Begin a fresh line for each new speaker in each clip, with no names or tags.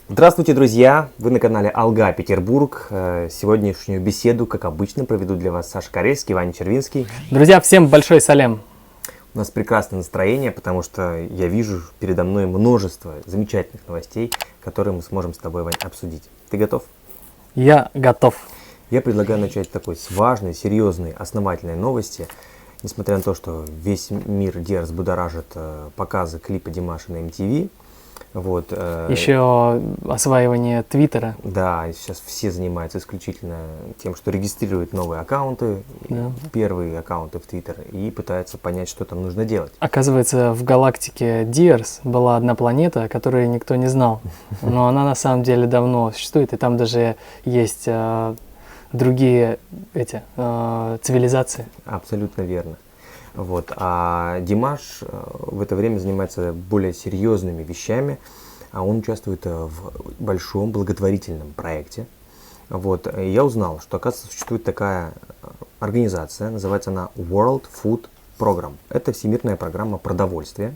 Здравствуйте, друзья! Вы на канале Алга Петербург. Сегодняшнюю беседу, как обычно, проведут для вас Саша Карельский, Ваня Червинский.
Друзья, всем большой салем!
У нас прекрасное настроение, потому что я вижу передо мной множество замечательных новостей, которые мы сможем с тобой, Вань, обсудить. Ты готов?
Я готов.
Я предлагаю начать такой с важной, серьезной, основательной новости. Несмотря на то, что весь мир Диарс будоражит показы клипа Димаша на MTV. Вот,
Еще осваивание Твиттера.
Да, сейчас все занимаются исключительно тем, что регистрируют новые аккаунты,
Да.
первые аккаунты в Твиттер, и пытаются понять, что там нужно делать.
Оказывается, в галактике Диарс была одна планета, о которой никто не знал. Но она на самом деле давно существует, и там даже есть другие цивилизации.
Абсолютно верно. Вот. А Димаш в это время занимается более серьезными вещами. Он участвует в большом благотворительном проекте. Вот. И я узнал, что, оказывается, существует такая организация, называется она World Food Program. Это всемирная программа продовольствия.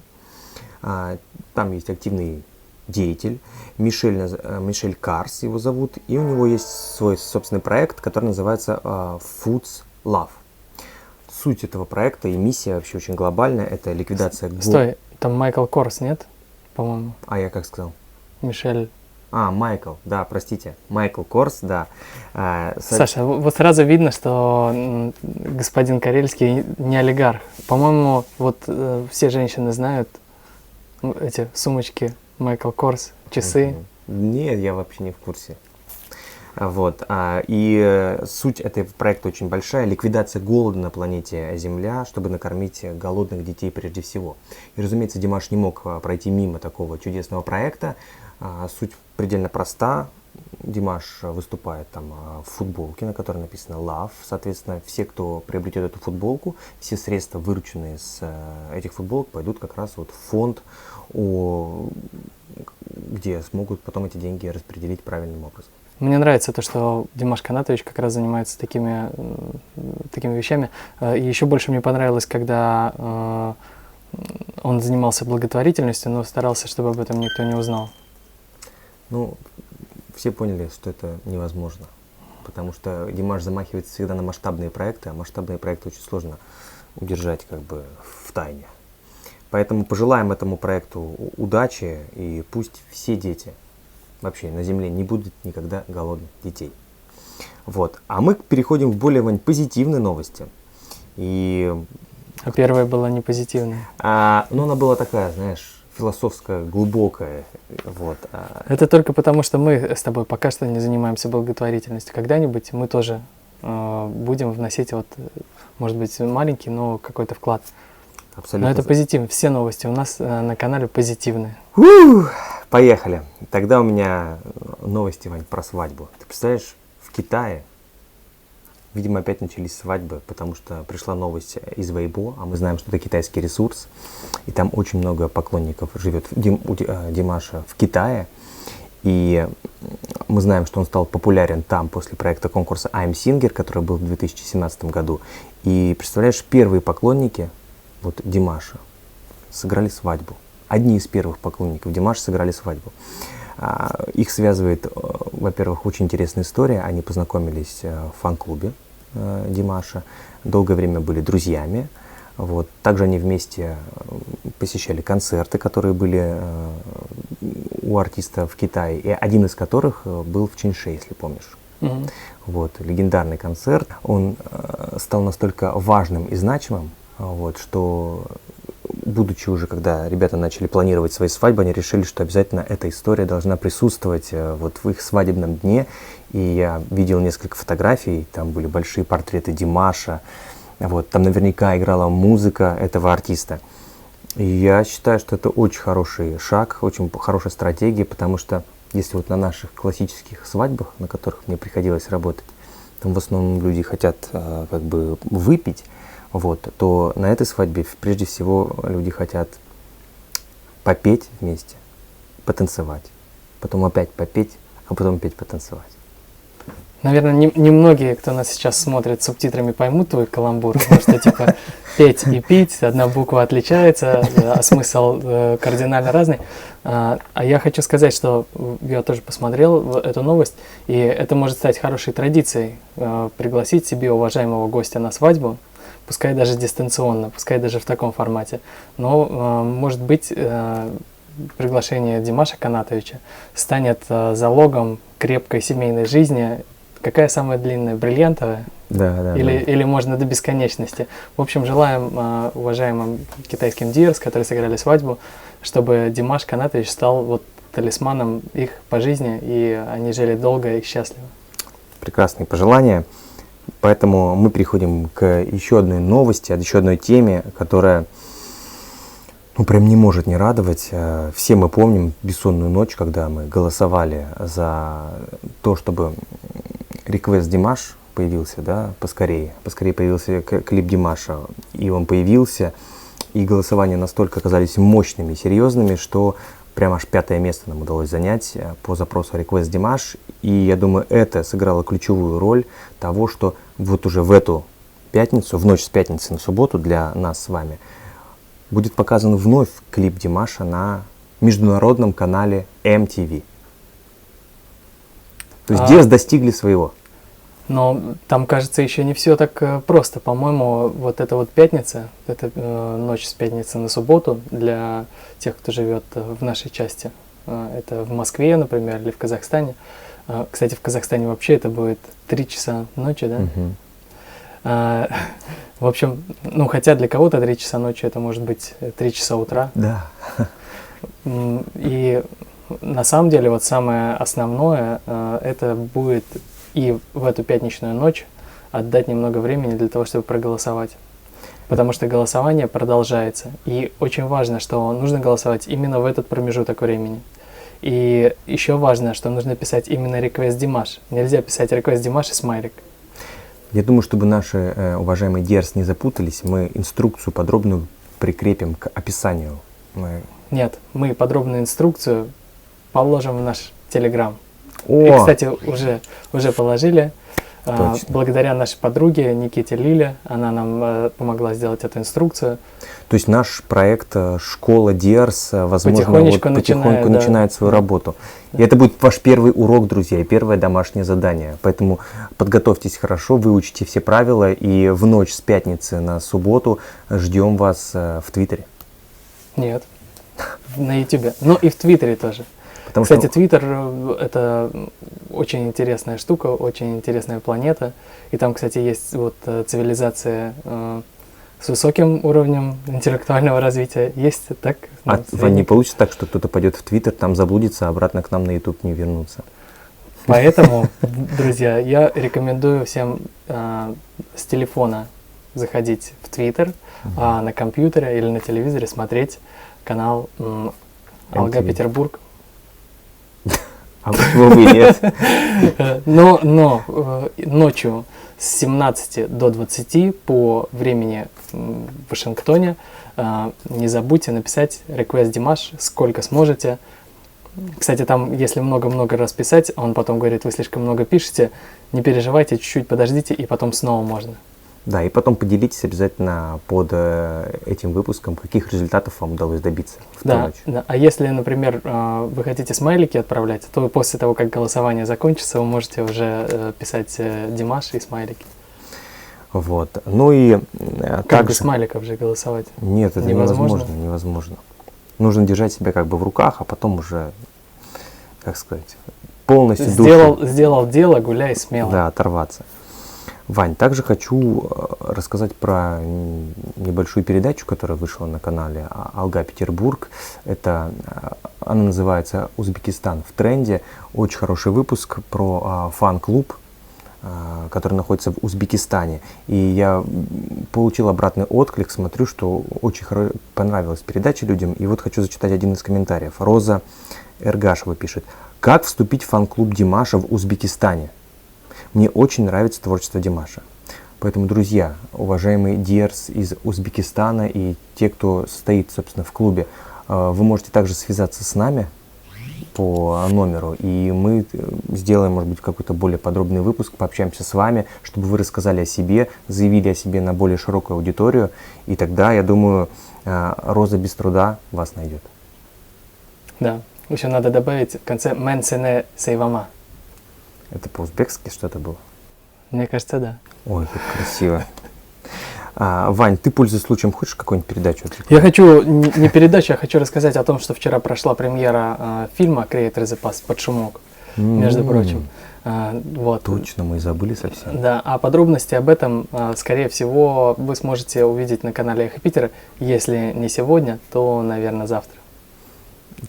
Там есть активный деятель, Мишель Карс его зовут, и у него есть свой собственный проект, который называется Foods Love. Суть этого проекта и миссия вообще очень глобальная, это ликвидация голода.
Стой, там Майкл Корс, нет? По-моему.
А я как сказал?
Мишель.
Майкл, да, простите. Майкл Корс, да.
Саша, вот сразу видно, что господин Карельский не олигарх. По-моему, вот все женщины знают эти сумочки Майкл Корс, часы.
Нет, я вообще не в курсе. Вот. И суть этого проекта очень большая. Ликвидация голода на планете Земля, чтобы накормить голодных детей прежде всего. И, разумеется, Димаш не мог пройти мимо такого чудесного проекта. Суть предельно проста. Димаш выступает там в футболке, на которой написано Love. Соответственно, все, кто приобретет эту футболку, все средства, вырученные с этих футболок, пойдут как раз вот в фонд, где смогут потом эти деньги распределить правильным образом.
Мне нравится то, что Димаш Канатович как раз занимается такими вещами. И еще больше мне понравилось, когда он занимался благотворительностью, но старался, чтобы об этом никто не узнал.
Ну, все поняли, что это невозможно, потому что Димаш замахивается всегда на масштабные проекты, а масштабные проекты очень сложно удержать как бы в тайне. Поэтому пожелаем этому проекту удачи, и пусть все дети вообще на Земле не будут никогда голодных детей. Вот. А мы переходим в более позитивные новости.
А первая была не позитивная.
Но она была такая, знаешь, философская, глубокая. Вот.
Это только потому, что мы с тобой пока что не занимаемся благотворительностью. Когда-нибудь мы тоже будем вносить, может быть, маленький, но какой-то вклад.
Абсолютно.
Но это позитивно. Все новости у нас на канале позитивные.
Поехали. Тогда у меня новости, Вань, про свадьбу. Ты представляешь, в Китае, видимо, опять начались свадьбы, потому что пришла новость из Weibo, а мы знаем, что это китайский ресурс, и там очень много поклонников живет у Димаша в Китае, и мы знаем, что он стал популярен там после проекта конкурса I'm Singer, который был в 2017 году. И представляешь, первые поклонники Димаша сыграли свадьбу. Одни из первых поклонников Димаша сыграли свадьбу. Их связывает, во-первых, очень интересная история. Они познакомились в фан-клубе Димаша, долгое время были друзьями. Вот. Также они вместе посещали концерты, которые были у артиста в Китае, и один из которых был в Чинше, если помнишь. Вот. Легендарный концерт. Он стал настолько важным и значимым, что, будучи уже, когда ребята начали планировать свои свадьбы, они решили, что обязательно эта история должна присутствовать в их свадебном дне. И я видел несколько фотографий, там были большие портреты Димаша, там наверняка играла музыка этого артиста. И я считаю, что это очень хороший шаг, очень хорошая стратегия, потому что если на наших классических свадьбах, на которых мне приходилось работать, там в основном люди хотят выпить, то на этой свадьбе прежде всего люди хотят попеть вместе, потанцевать, потом опять попеть, а потом опять потанцевать.
Наверное, немногие, кто нас сейчас смотрит с субтитрами, поймут твой каламбур, потому что, типа, петь и пить, одна буква отличается, а смысл кардинально разный. А я хочу сказать, что я тоже посмотрел эту новость, и это может стать хорошей традицией, пригласить себе уважаемого гостя на свадьбу, пускай даже дистанционно, пускай даже в таком формате. Но, может быть, приглашение Димаша Канатовича станет залогом крепкой семейной жизни. Какая самая длинная? Бриллиантовая?
Да.
Или можно до бесконечности. В общем, желаем уважаемым китайским диерс, которые сыграли свадьбу, чтобы Димаш Канатович стал вот талисманом их по жизни, и они жили долго и счастливо.
Прекрасные пожелания. Поэтому мы переходим к еще одной новости, еще одной теме, которая прям не может не радовать. Все мы помним бессонную ночь, когда мы голосовали за то, чтобы реквест Димаш появился, да, поскорее появился клип Димаша, и он появился, и голосования настолько оказались мощными и серьезными, что прям аж 5-е место нам удалось занять по запросу реквест Димаш, и я думаю, это сыграло ключевую роль того, что вот уже в эту пятницу, в ночь с пятницы на субботу для нас с вами, будет показан вновь клип Димаша на международном канале MTV. То есть Диерс достигли своего.
Но там, кажется, еще не все так просто. По-моему, вот эта вот пятница, это ночь с пятницы на субботу для тех, кто живет в нашей части. Это в Москве, например, или в Казахстане. Кстати, в Казахстане вообще это будет 3 часа ночи, да? В общем, хотя для кого-то 3 часа ночи это может быть 3 часа утра.
Да.
И на самом деле вот самое основное, это будет и в эту пятничную ночь отдать немного времени для того, чтобы проголосовать. Потому что голосование продолжается. И очень важно, что нужно голосовать именно в этот промежуток времени. И еще важно, что нужно писать именно request Димаш. Нельзя писать request Димаш и смайлик.
Я думаю, чтобы наши уважаемые Диерс не запутались, мы инструкцию подробную прикрепим к описанию.
Нет, мы подробную инструкцию положим в наш Телеграм.
О!
И, кстати, уже положили.
Точно.
Благодаря нашей подруге Никите Лиле, она нам помогла сделать эту инструкцию.
То есть наш проект «Школа Диерс», возможно,
потихонечку
начинает свою работу. И это будет ваш первый урок, друзья, и первое домашнее задание. Поэтому подготовьтесь хорошо, выучите все правила, и в ночь с пятницы на субботу ждем вас в Твиттере.
Нет, на Ютубе. Ну и в Твиттере тоже. Кстати, Твиттер — это очень интересная штука, очень интересная планета. И там, кстати, есть вот цивилизация с высоким уровнем интеллектуального развития. Есть так.
Не получится так, что кто-то пойдет в Твиттер, там заблудится, а обратно к нам на Ютуб не вернуться.
Поэтому, друзья, я рекомендую всем с телефона заходить в Твиттер, а на компьютере или на телевизоре смотреть канал Алга Петербург.
А почему бы и нет?
Но ночью с 17 до 20 по времени в Вашингтоне не забудьте написать request Димаш, сколько сможете. Кстати, там, если много-много раз писать, он потом говорит, вы слишком много пишете, не переживайте, чуть-чуть подождите, и потом снова можно. Да,
и потом поделитесь обязательно под этим выпуском, каких результатов вам удалось добиться в ту ночь.
Да. А если, например, вы хотите смайлики отправлять, то после того, как голосование закончится, вы можете уже писать Димаш и смайлики.
Вот. Ну и
как без смайликов же голосовать?
Нет, это невозможно. Нужно держать себя как бы в руках, а потом уже, как сказать, полностью
сделал дело, гуляй смело.
Да, оторваться. Вань, также хочу рассказать про небольшую передачу, которая вышла на канале Алга Петербург. Она называется «Узбекистан в тренде». Очень хороший выпуск про фан-клуб, который находится в Узбекистане. И я получил обратный отклик, смотрю, что очень понравилась передача людям. И вот хочу зачитать один из комментариев. Роза Эргашева пишет: «Как вступить в фан-клуб Димаша в Узбекистане? Мне очень нравится творчество Димаша». Поэтому, друзья, уважаемые Диерс из Узбекистана и те, кто стоит, собственно, в клубе, вы можете также связаться с нами по номеру, и мы сделаем, может быть, какой-то более подробный выпуск, пообщаемся с вами, чтобы вы рассказали о себе, заявили о себе на более широкую аудиторию, и тогда, я думаю, Роза без труда вас найдет.
Да, еще надо добавить в конце «мен сене сейвама».
Это по-узбекски что-то было?
Мне кажется, да.
Ой, как красиво. Вань, ты, пользуясь случаем, хочешь какую-нибудь передачу?
Я хочу, не передачу, я хочу рассказать о том, что вчера прошла премьера фильма «Creator the Past» под шумок, между прочим. Вот.
Точно, мы и забыли совсем.
Да, а подробности об этом, скорее всего, вы сможете увидеть на канале «Эхо Питера». Если не сегодня, то, наверное, завтра.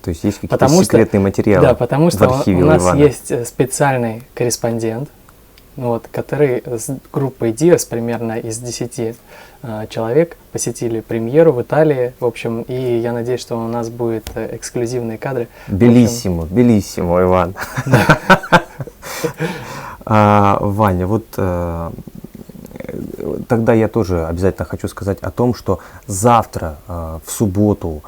То есть есть какие-то секретные материалы.
Да, потому
в
что
архиве
у нас
Ивана.
есть специальный корреспондент, вот, который с группой Диас, примерно из 10 человек, посетили премьеру в Италии, в общем, и я надеюсь, что у нас будут эксклюзивные кадры.
Белиссимо, белиссимо, Иван. Ваня, вот тогда я тоже обязательно хочу сказать о том, что завтра, в субботу,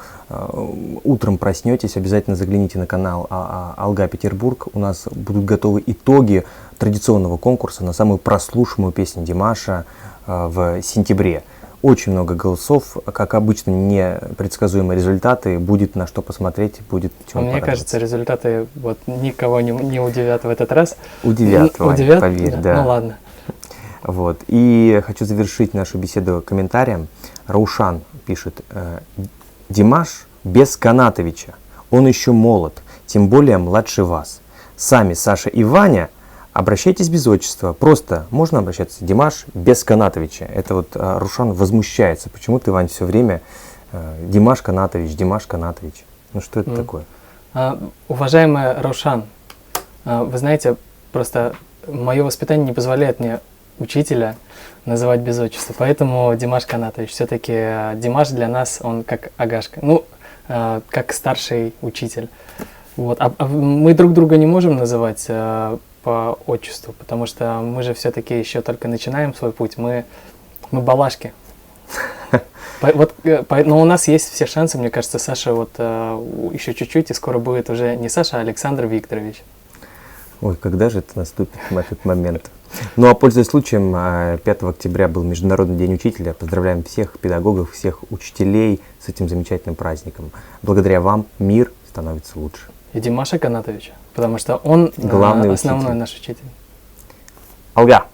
утром проснетесь, обязательно загляните на канал Алга Петербург. У нас будут готовы итоги традиционного конкурса на самую прослушиваемую песню Димаша в сентябре. Очень много голосов, как обычно, непредсказуемые результаты, будет на что посмотреть, будет чему
Мне кажется, результаты вот никого не удивят в этот раз.
Удивят, Вань,
удивят?
поверь, да.
Ну ладно.
Вот. И хочу завершить нашу беседу комментарием. Раушан пишет: Димаш без Канатовича, он еще молод, тем более младше вас. Сами Саша и Ваня обращайтесь без отчества, просто можно обращаться Димаш без Канатовича. Это вот Раушан возмущается, почему ты, Вань, все время Димаш Канатович, Димаш Канатович. Ну что это такое?
Уважаемая Раушан, вы знаете, просто мое воспитание не позволяет мне учителя называть без отчества, поэтому Димаш Канатович. Все-таки Димаш для нас, он как Агашка, ну, как старший учитель. Вот. А мы друг друга не можем называть по отчеству, потому что мы же все-таки еще только начинаем свой путь, мы балашки. Но у нас есть все шансы, мне кажется, Саша вот еще чуть-чуть, и скоро будет уже не Саша, а Александр Викторович.
Ой, когда же это наступит, этот момент? Ну а пользуясь случаем, 5 октября был Международный день учителя. Поздравляем всех педагогов, всех учителей с этим замечательным праздником. Благодаря вам мир становится лучше.
И Димаша Канатовича, потому что он
главный
основной
учитель.
наш учитель.
Алга!